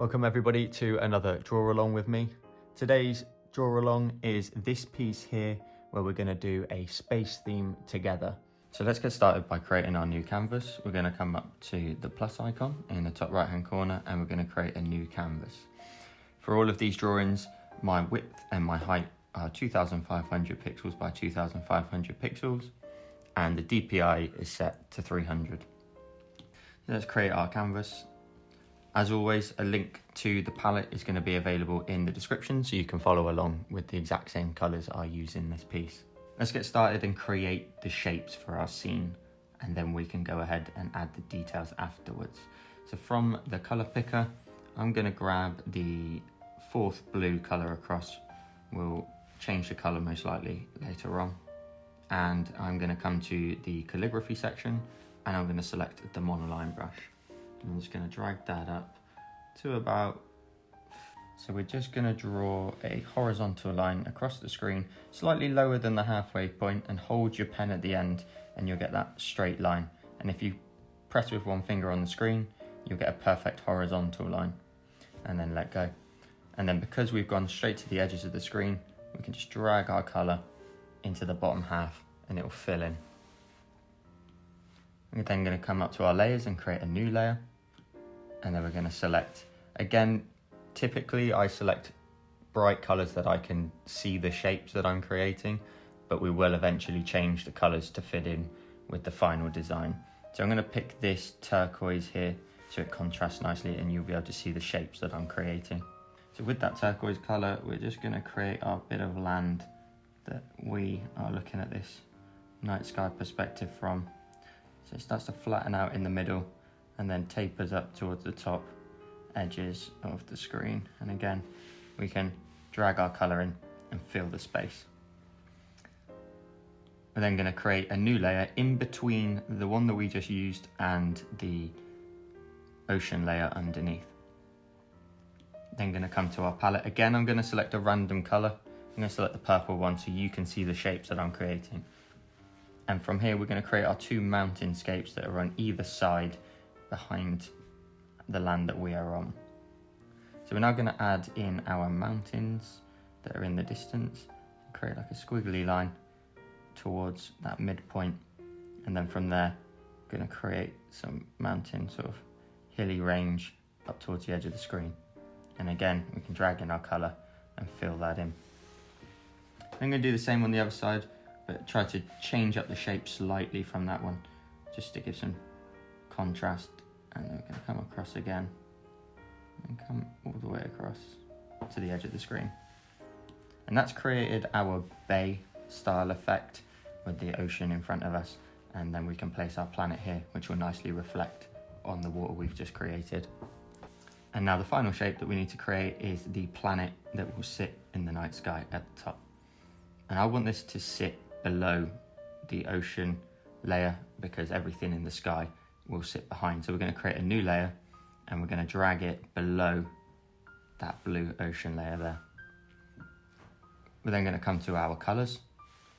Welcome everybody to another draw along with me. Today's draw along is this piece here where we're going to do a space theme together. So let's get started by creating our new canvas. We're going to come up to the plus icon in the top right hand corner and we're going to create a new canvas. For all of these drawings, my width and my height are 2500 pixels by 2500 pixels and the DPI is set to 300. So let's create our canvas. As always, a link to the palette is going to be available in the description so you can follow along with the exact same colours I use in this piece. Let's get started and create the shapes for our scene, and then we can go ahead and add the details afterwards. So from the colour picker, I'm going to grab the fourth blue colour across. We'll change the colour most likely later on. And I'm going to come to the calligraphy section and I'm going to select the monoline brush. I'm just going to drag that up to about, so we're just going to draw a horizontal line across the screen, slightly lower than the halfway point, and hold your pen at the end and you'll get that straight line. And if you press with one finger on the screen, you'll get a perfect horizontal line, and then let go. And then because we've gone straight to the edges of the screen, we can just drag our colour into the bottom half and it will fill in. We're then going to come up to our layers and create a new layer. And then we're going to select, again, typically I select bright colours that I can see the shapes that I'm creating, but we will eventually change the colours to fit in with the final design. So I'm going to pick this turquoise here so it contrasts nicely and you'll be able to see the shapes that I'm creating. So with that turquoise colour, we're just going to create our bit of land that we are looking at this night sky perspective from. So it starts to flatten out in the middle and then tapers up towards the top edges of the screen. And again, we can drag our colour in and fill the space. We're then going to create a new layer in between the one that we just used and the ocean layer underneath. Then going to come to our palette. Again, I'm going to select a random colour. I'm going to select the purple one so you can see the shapes that I'm creating. And from here, we're going to create our two mountainscapes that are on either side behind the land that we are on. So we're now going to add in our mountains that are in the distance, create like a squiggly line towards that midpoint, and then from there we're going to create some mountain sort of hilly range up towards the edge of the screen. And again, we can drag in our colour and fill that in. I'm going to do the same on the other side, but try to change up the shape slightly from that one just to give some contrast. And then we're going to come across again and come all the way across to the edge of the screen. And that's created our bay style effect with the ocean in front of us. And then we can place our planet here, which will nicely reflect on the water we've just created. And now the final shape that we need to create is the planet that will sit in the night sky at the top. And I want this to sit below the ocean layer because everything in the sky will sit behind. So we're going to create a new layer and we're going to drag it below that blue ocean layer there. We're then going to come to our colours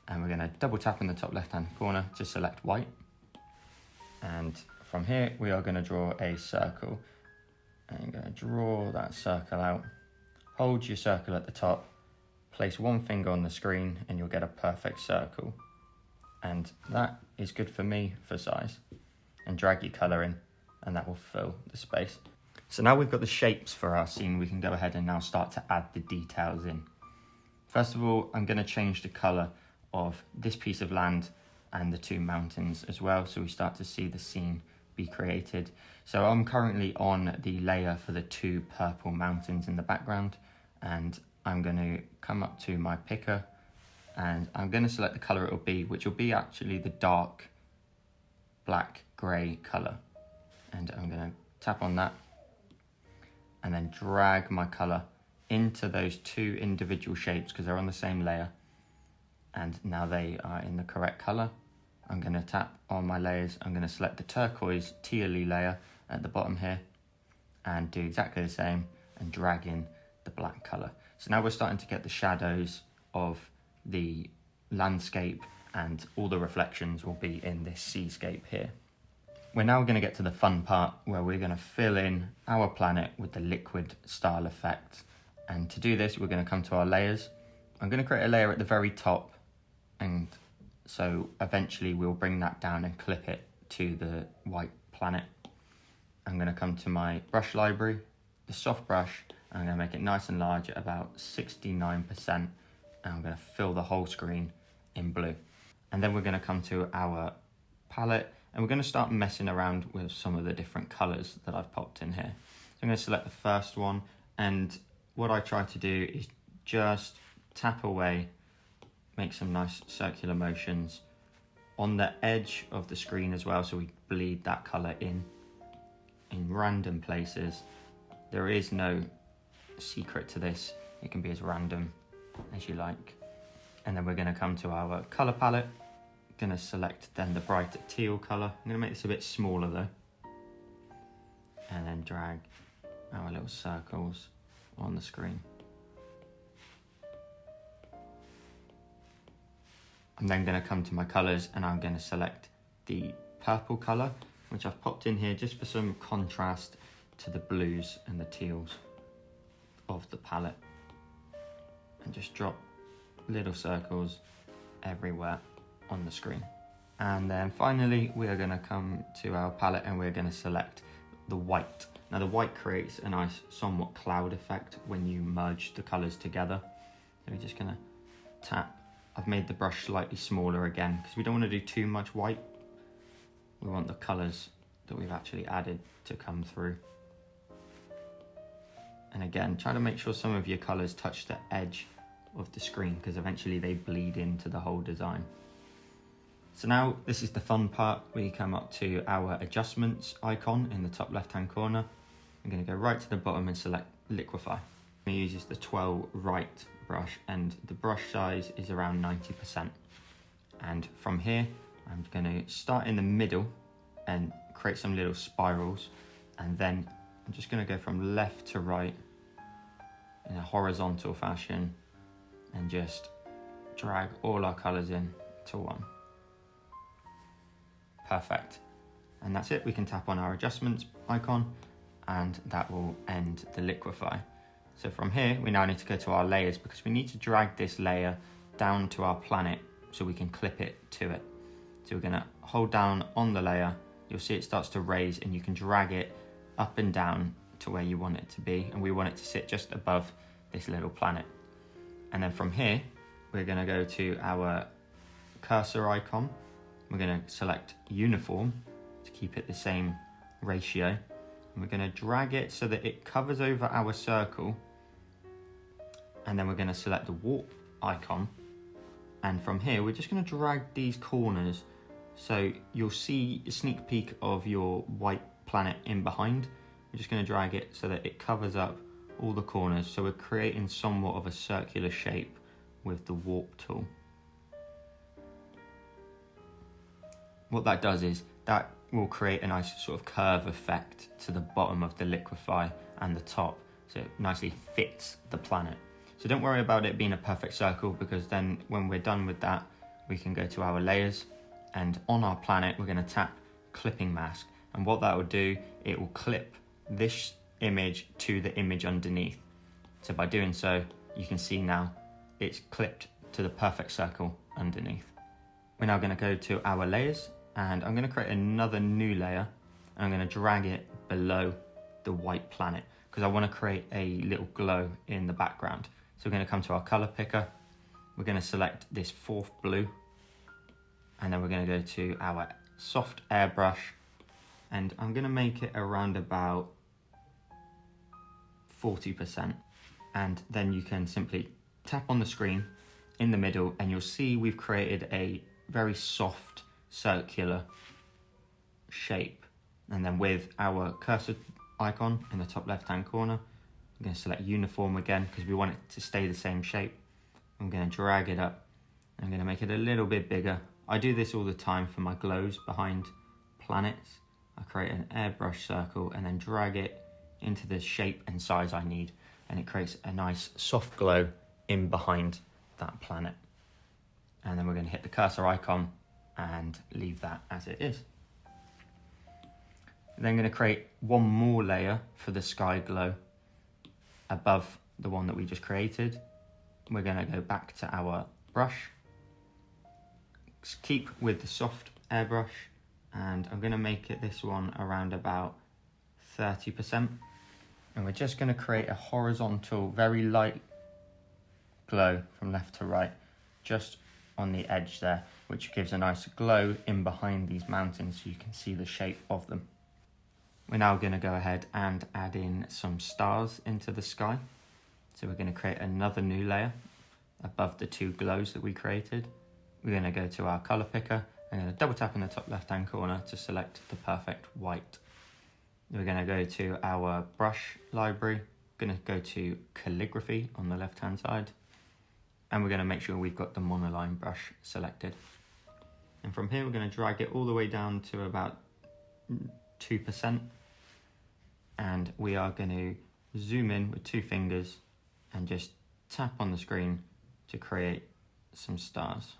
and we're going to double tap in the top left hand corner to select white. And from here we are going to draw a circle. And you're going to draw that circle out. Hold your circle at the top, place one finger on the screen and you'll get a perfect circle. And that is good for me for size. And drag your colour in and that will fill the space. So now we've got the shapes for our scene, we can go ahead and now start to add the details in. First of all, I'm going to change the colour of this piece of land and the two mountains as well, so we start to see the scene be created. So I'm currently on the layer for the two purple mountains in the background, and I'm going to come up to my picker and I'm going to select the colour it will be, which will be actually the dark black grey colour. And I'm going to tap on that and then drag my colour into those two individual shapes because they're on the same layer. And now they are in the correct colour. I'm going to tap on my layers. I'm going to select the turquoise tealy layer at the bottom here and do exactly the same and drag in the black colour. So now we're starting to get the shadows of the landscape and all the reflections will be in this seascape here. We're now going to get to the fun part where we're going to fill in our planet with the liquid style effect. And to do this, we're going to come to our layers. I'm going to create a layer at the very top, and so eventually we'll bring that down and clip it to the white planet. I'm going to come to my brush library, the soft brush, and I'm going to make it nice and large at about 69%, and I'm going to fill the whole screen in blue. And then we're going to come to our palette, and we're going to start messing around with some of the different colors that I've popped in here. So I'm going to select the first one, and what I try to do is just tap away, make some nice circular motions on the edge of the screen as well, so we bleed that color in random places. There is no secret to this. It can be as random as you like. And then we're going to come to our color palette. Going to select then the brighter teal color. I'm going to make this a bit smaller though, and then drag our little circles on the screen. I'm then going to come to my colors, and I'm going to select the purple color, which I've popped in here just for some contrast to the blues and the teals of the palette, and just drop little circles everywhere on the screen. And then finally we are going to come to our palette, and we're going to select the white. Now the white creates a nice somewhat cloud effect when you merge the colors together. So we're just going to tap. I've made the brush slightly smaller again because we don't want to do too much white. We want the colors that we've actually added to come through. And again, try to make sure some of your colors touch the edge of the screen, because eventually they bleed into the whole design. So now this is the fun part. We come up to our adjustments icon in the top left hand corner. I'm going to go right to the bottom and select Liquify. I'm going to use the twirl right brush, and the brush size is around 90%. And from here I'm going to start in the middle and create some little spirals, and then I'm just going to go from left to right in a horizontal fashion and just drag all our colors in to one. Perfect. And that's it. We can tap on our adjustments icon, and that will end the Liquify. So from here, we now need to go to our layers, because we need to drag this layer down to our planet so we can clip it to it. So we're going to hold down on the layer. You'll see it starts to raise, and you can drag it up and down to where you want it to be. And we want it to sit just above this little planet. And then from here, we're going to go to our cursor icon. We're going to select uniform to keep it the same ratio. And we're going to drag it so that it covers over our circle. And then we're going to select the warp icon. And from here, we're just going to drag these corners. So you'll see a sneak peek of your white planet in behind. We're just going to drag it so that it covers up all the corners. So we're creating somewhat of a circular shape with the warp tool. What that does is that will create a nice sort of curve effect to the bottom of the Liquify and the top, so it nicely fits the planet. So don't worry about it being a perfect circle, because then when we're done with that, we can go to our layers, and on our planet we're going to tap clipping mask, and what that will do, it will clip this image to the image underneath. So by doing so, you can see now it's clipped to the perfect circle underneath. We're now going to go to our layers, and I'm going to create another new layer, and I'm going to drag it below the white planet because I want to create a little glow in the background. So we're going to come to our color picker. We're going to select this fourth blue, and then we're going to go to our soft airbrush, and I'm going to make it around about 40%. And then you can simply tap on the screen in the middle, and you'll see we've created a very soft circular shape. And then with our cursor icon in the top left hand corner, I'm going to select uniform again because we want it to stay the same shape. I'm going to drag it up. I'm going to make it a little bit bigger. I do this all the time for my glows behind planets. I create an airbrush circle and then drag it into the shape and size I need, and it creates a nice soft glow in behind that planet. And then we're going to hit the cursor icon and leave that as it is. We're then going to create one more layer for the sky glow above the one that we just created. We're going to go back to our brush, keep with the soft airbrush, and I'm going to make it this one around about 30%. And we're just going to create a horizontal, very light glow from left to right, just on the edge there, which gives a nice glow in behind these mountains so you can see the shape of them. We're now going to go ahead and add in some stars into the sky. So we're going to create another new layer above the two glows that we created. We're going to go to our color picker. I'm going to double tap in the top left hand corner to select the perfect white. We're going to go to our brush library. We're going to go to calligraphy on the left hand side. And we're going to make sure we've got the monoline brush selected. And from here, we're going to drag it all the way down to about 2%. And we are going to zoom in with 2 fingers and just tap on the screen to create some stars.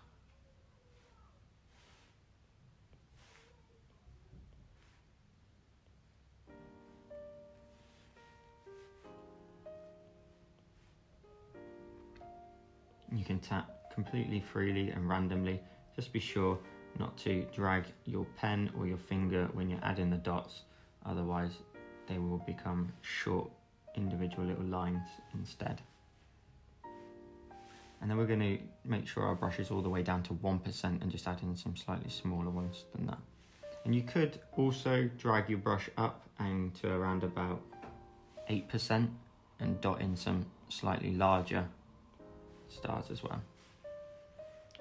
You can tap completely freely and randomly. Just be sure not to drag your pen or your finger when you're adding the dots, otherwise they will become short individual little lines instead. And then we're going to make sure our brush is all the way down to 1% and just add in some slightly smaller ones than that. And you could also drag your brush up and to around about 8% and dot in some slightly larger stars as well.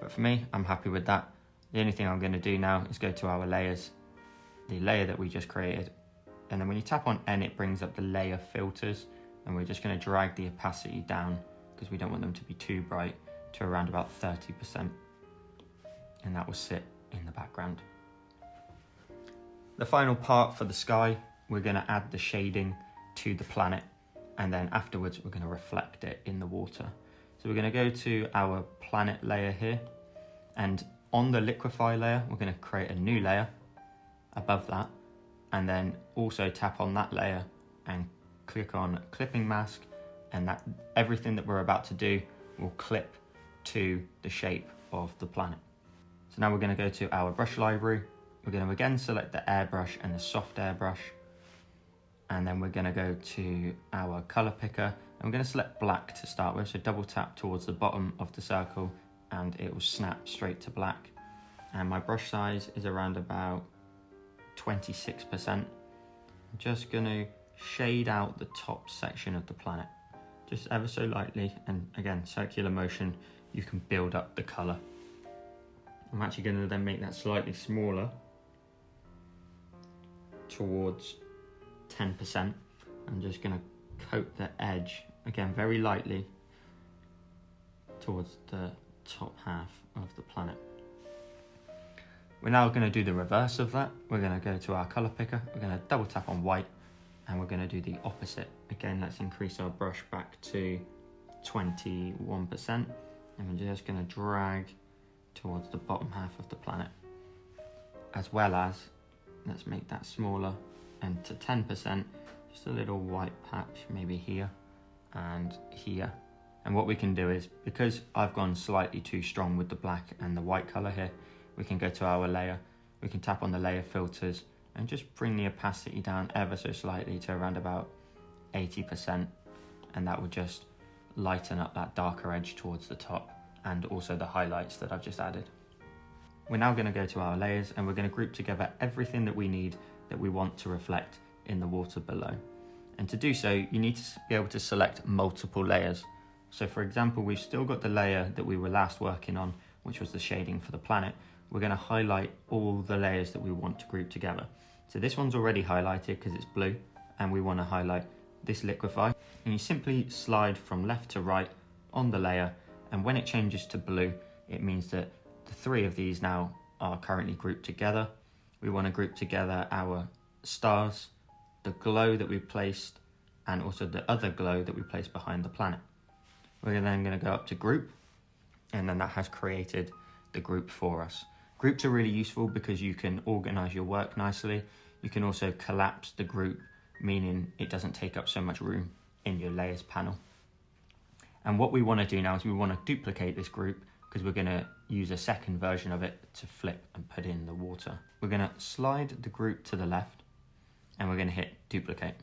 But for me, I'm happy with that. The only thing I'm going to do now is go to our layers, the layer that we just created, and then when you tap on N, it brings up the layer filters, and we're just going to drag the opacity down because we don't want them to be too bright, to around about 30%, and that will sit in the background. The final part for the sky, we're going to add the shading to the planet, and then afterwards we're going to reflect it in the water. So we're going to go to our planet layer here, and on the Liquify layer, we're going to create a new layer above that, and then also tap on that layer and click on clipping mask, and that everything that we're about to do will clip to the shape of the planet. So now we're going to go to our brush library. We're going to again select the airbrush and the soft airbrush, and then we're going to go to our color picker, and we're going to select black to start with. So double tap towards the bottom of the circle and it will snap straight to black. And my brush size is around about 26%. I'm just going to shade out the top section of the planet, just ever so lightly, and again, circular motion, you can build up the color. I'm actually going to then make that slightly smaller towards 10%. I'm just going to coat the edge, again, very lightly towards the top half of the planet. We're now going to do the reverse of that. We're going to go to our color picker, we're going to double tap on white, and we're going to do the opposite. Again, let's increase our brush back to 21%, and we're just going to drag towards the bottom half of the planet, as well as, let's make that smaller and to 10%, just a little white patch maybe here and here. And what we can do is, because I've gone slightly too strong with the black and the white color here, we can go to our layer, we can tap on the layer filters and just bring the opacity down ever so slightly to around about 80%, and that will just lighten up that darker edge towards the top and also the highlights that I've just added. We're now going to go to our layers, and we're going to group together everything that we need that we want to reflect in the water below. And to do so, you need to be able to select multiple layers. So for example, we've still got the layer that we were last working on, which was the shading for the planet. We're going to highlight all the layers that we want to group together. So this one's already highlighted because it's blue, and we want to highlight this Liquify. And you simply slide from left to right on the layer, and when it changes to blue, it means that the three of these now are currently grouped together. We want to group together our stars, the glow that we placed, and also the other glow that we placed behind the planet. We're then going to go up to group, and then that has created the group for us. Groups are really useful because you can organize your work nicely. You can also collapse the group, meaning it doesn't take up so much room in your layers panel. And what we want to do now is we want to duplicate this group because we're going to use a second version of it to flip and put in the water. We're going to slide the group to the left and we're going to hit duplicate.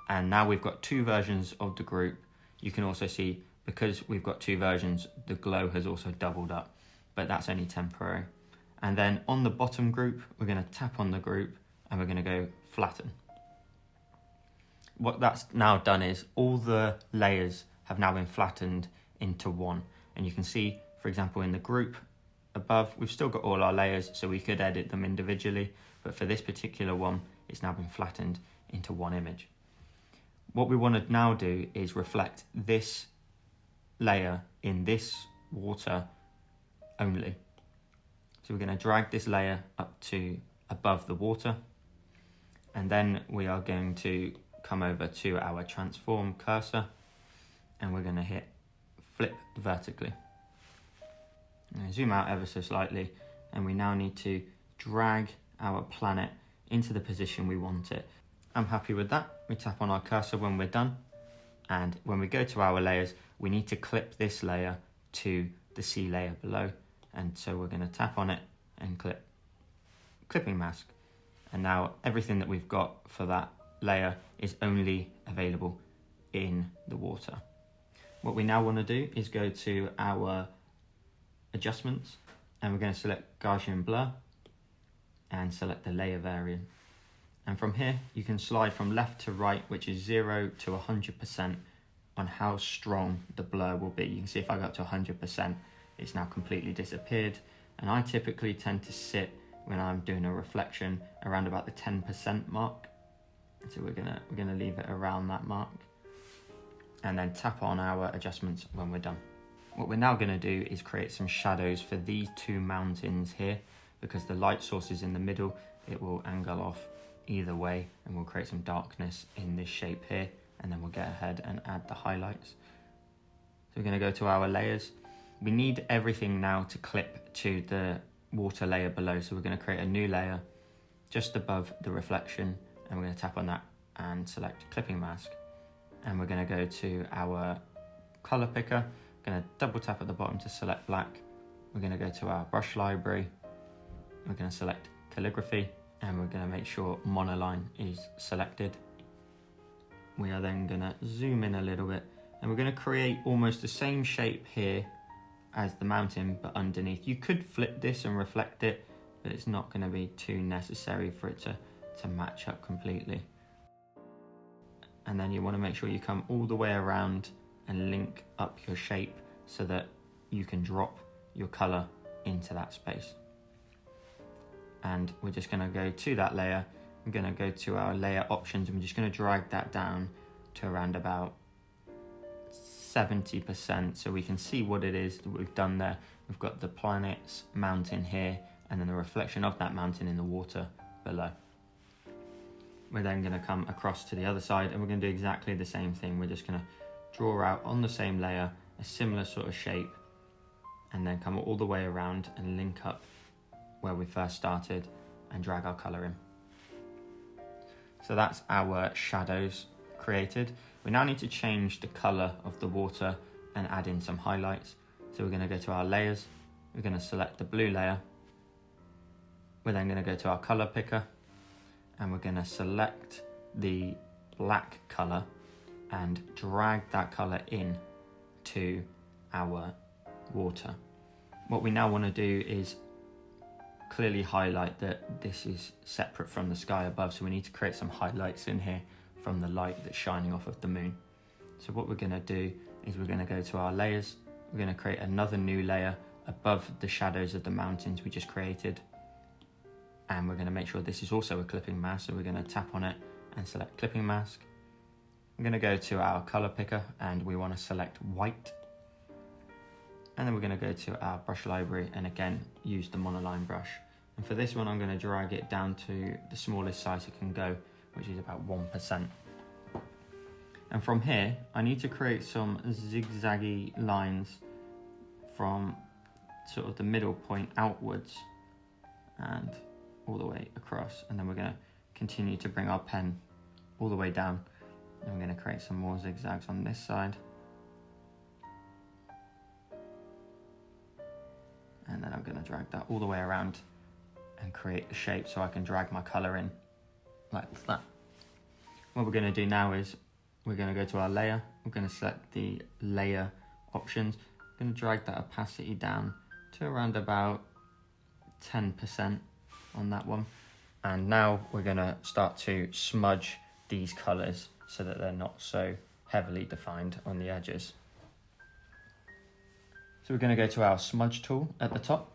And now we've got two versions of the group. You can also see, because we've got two versions, the glow has also doubled up, but that's only temporary. And then on the bottom group, we're going to tap on the group and we're going to go flatten. What that's now done is all the layers have now been flattened into one. And you can see, for example, in the group above, we've still got all our layers, so we could edit them individually. But for this particular one, it's now been flattened into one image. What we want to now do is reflect this layer in this water only. So we're going to drag this layer up to above the water. And then we are going to come over to our transform cursor and we're going to hit flip vertically. And zoom out ever so slightly, and we now need to drag our planet into the position we want it. I'm happy with that. We tap on our cursor when we're done, and when we go to our layers, we need to clip this layer to the sea layer below. And so we're going to tap on it and clip clipping mask. And now everything that we've got for that layer is only available in the water. What we now want to do is go to our adjustments and we're going to select Gaussian blur and select the layer variant. And from here, you can slide from left to right, which is 0 to 100% on how strong the blur will be. You can see if I go up to 100%, it's now completely disappeared. And I typically tend to sit when I'm doing a reflection around about the 10% mark. So we're gonna leave it around that mark. And then tap on our adjustments when we're done. What we're now going to do is create some shadows for these two mountains here, because the light source is in the middle. It will angle off either way and we'll create some darkness in this shape here, and then we'll get ahead and add the highlights. So we're going to go to our layers. We need everything now to clip to the water layer below, so we're going to create a new layer just above the reflection, and we're going to tap on that and select clipping mask. And we're going to go to our color picker, going to double tap at the bottom to select black. We're going to go to our brush library, we're going to select calligraphy, and we're going to make sure monoline is selected. We are then going to zoom in a little bit, and we're going to create almost the same shape here as the mountain, but underneath. You could flip this and reflect it, but it's not going to be too necessary for it to match up completely. And then you want to make sure you come all the way around and link up your shape so that you can drop your color into that space. And we're just going to go to that layer. I'm going to go to our layer options, and we're just going to drag that down to around about 70% so we can see what it is that we've done there. We've got the planet's mountain here, and then the reflection of that mountain in the water below. We're then going to come across to the other side, and we're going to do exactly the same thing. We're just going to draw out on the same layer a similar sort of shape, and then come all the way around and link up where we first started and drag our color in. So that's our shadows created. We now need to change the color of the water and add in some highlights. So we're going to go to our layers, we're going to select the blue layer, we're then going to go to our color picker, and we're going to select the black color and drag that color in to our water. What we now want to do is clearly highlight that this is separate from the sky above, so we need to create some highlights in here from the light that's shining off of the moon. So what we're going to do is we're going to go to our layers, we're going to create another new layer above the shadows of the mountains we just created, and we're going to make sure this is also a clipping mask, so we're going to tap on it and select clipping mask. I'm going to go to our color picker and we want to select white, and then we're going to go to our brush library and again use the monoline brush. And for this one I'm going to drag it down to the smallest size it can go, which is about 1%. And from here I need to create some zigzaggy lines from sort of the middle point outwards, and all the way across, and then we're going to continue to bring our pen all the way down, and we're going to create some more zigzags on this side. And then I'm going to drag that all the way around and create the shape so I can drag my colour in like that. What we're going to do now is we're going to go to our layer, we're going to select the layer options, I'm going to drag that opacity down to around about 10% on that one. And now we're going to start to smudge these colours so that they're not so heavily defined on the edges. So we're going to go to our smudge tool at the top.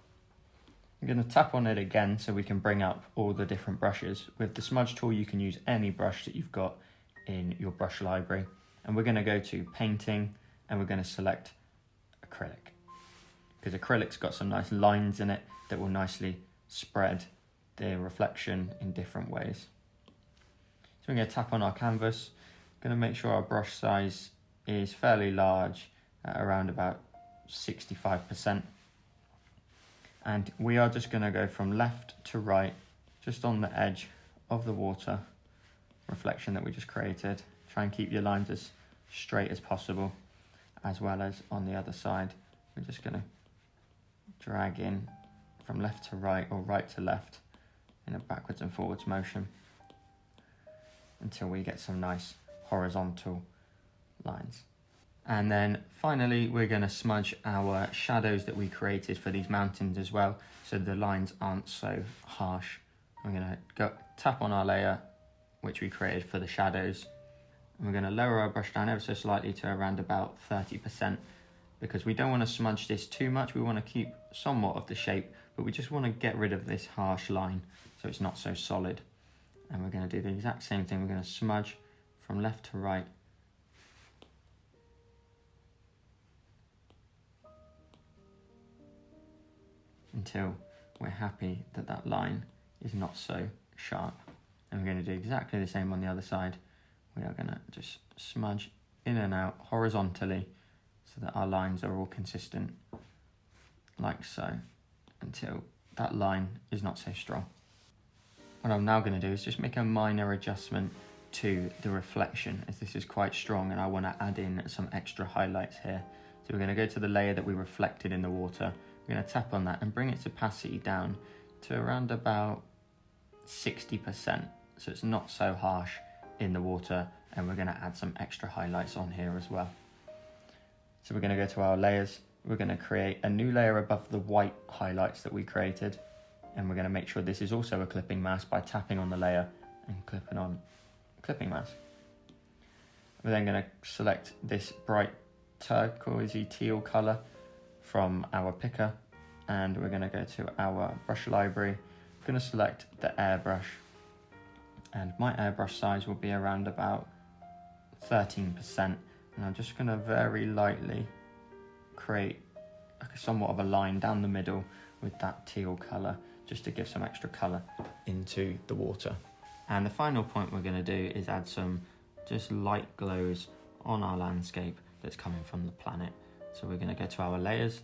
I'm going to tap on it again so we can bring up all the different brushes. With the smudge tool, you can use any brush that you've got in your brush library. And we're going to go to painting and we're going to select acrylic, because acrylic's got some nice lines in it that will nicely spread the reflection in different ways. So we're going to tap on our canvas, going to make sure our brush size is fairly large at around about 65%. And we are just going to go from left to right, just on the edge of the water reflection that we just created. Try and keep your lines as straight as possible, as well as on the other side. We're just going to drag in from left to right or right to left in a backwards and forwards motion until we get some nice horizontal lines. And then finally, we're going to smudge our shadows that we created for these mountains as well, so the lines aren't so harsh. We're going to go tap on our layer, which we created for the shadows. And we're going to lower our brush down ever so slightly to around about 30%, because we don't want to smudge this too much. We want to keep somewhat of the shape, but we just want to get rid of this harsh line so it's not so solid. And we're going to do the exact same thing. We're going to smudge from left to right. Until we're happy that that line is not so sharp. And we're going to do exactly the same on the other side. We are going to just smudge in and out horizontally so that our lines are all consistent, like so, until that line is not so strong. What I'm now going to do is just make a minor adjustment to the reflection, as this is quite strong and I want to add in some extra highlights here. So we're going to go to the layer that we reflected in the water. We're going to tap on that and bring its opacity down to around about 60%, so it's not so harsh in the water, and we're going to add some extra highlights on here as well. So we're going to go to our layers, we're going to create a new layer above the white highlights that we created, and we're going to make sure this is also a clipping mask by tapping on the layer and clipping on clipping mask. We're then going to select this bright turquoisey teal colour from our picker, and we're going to go to our brush library. I'm going to select the airbrush, and my airbrush size will be around about 13%, and I'm just going to very lightly create somewhat of a line down the middle with that teal colour, just to give some extra colour into the water. And the final point we're going to do is add some just light glows on our landscape that's coming from the planet. So we're going to go to our layers,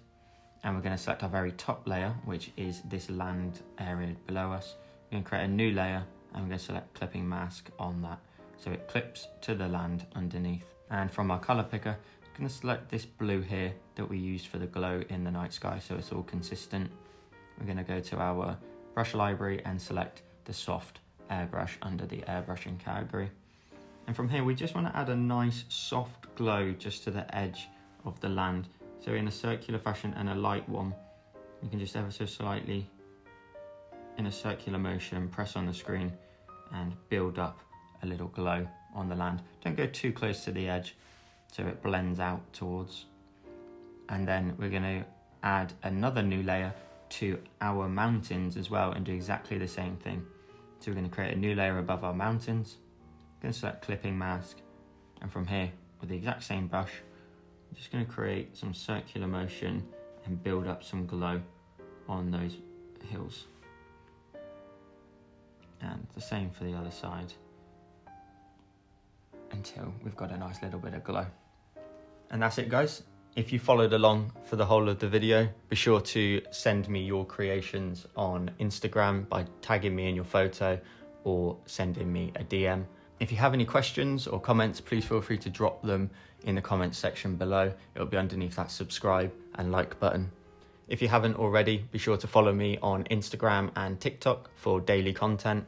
and we're going to select our very top layer, which is this land area below us. We're going to create a new layer, and we're going to select clipping mask on that, so it clips to the land underneath. And from our color picker, we're going to select this blue here that we used for the glow in the night sky, so it's all consistent. We're going to go to our brush library and select the soft airbrush under the airbrushing category. And from here, we just want to add a nice soft glow just to the edge of the land. So in a circular fashion and a light one, you can just ever so slightly, in a circular motion, press on the screen and build up a little glow on the land. Don't go too close to the edge so it blends out towards. And then we're going to add another new layer to our mountains as well and do exactly the same thing. So we're going to create a new layer above our mountains. Going to select clipping mask, and from here with the exact same brush, I'm just going to create some circular motion and build up some glow on those hills, and the same for the other side until we've got a nice little bit of glow. And that's it, guys. If you followed along for the whole of the video, be sure to send me your creations on Instagram by tagging me in your photo or sending me a DM. If you have any questions or comments, please feel free to drop them in the comments section below. It'll be underneath that subscribe and like button. If you haven't already, be sure to follow me on Instagram and TikTok for daily content.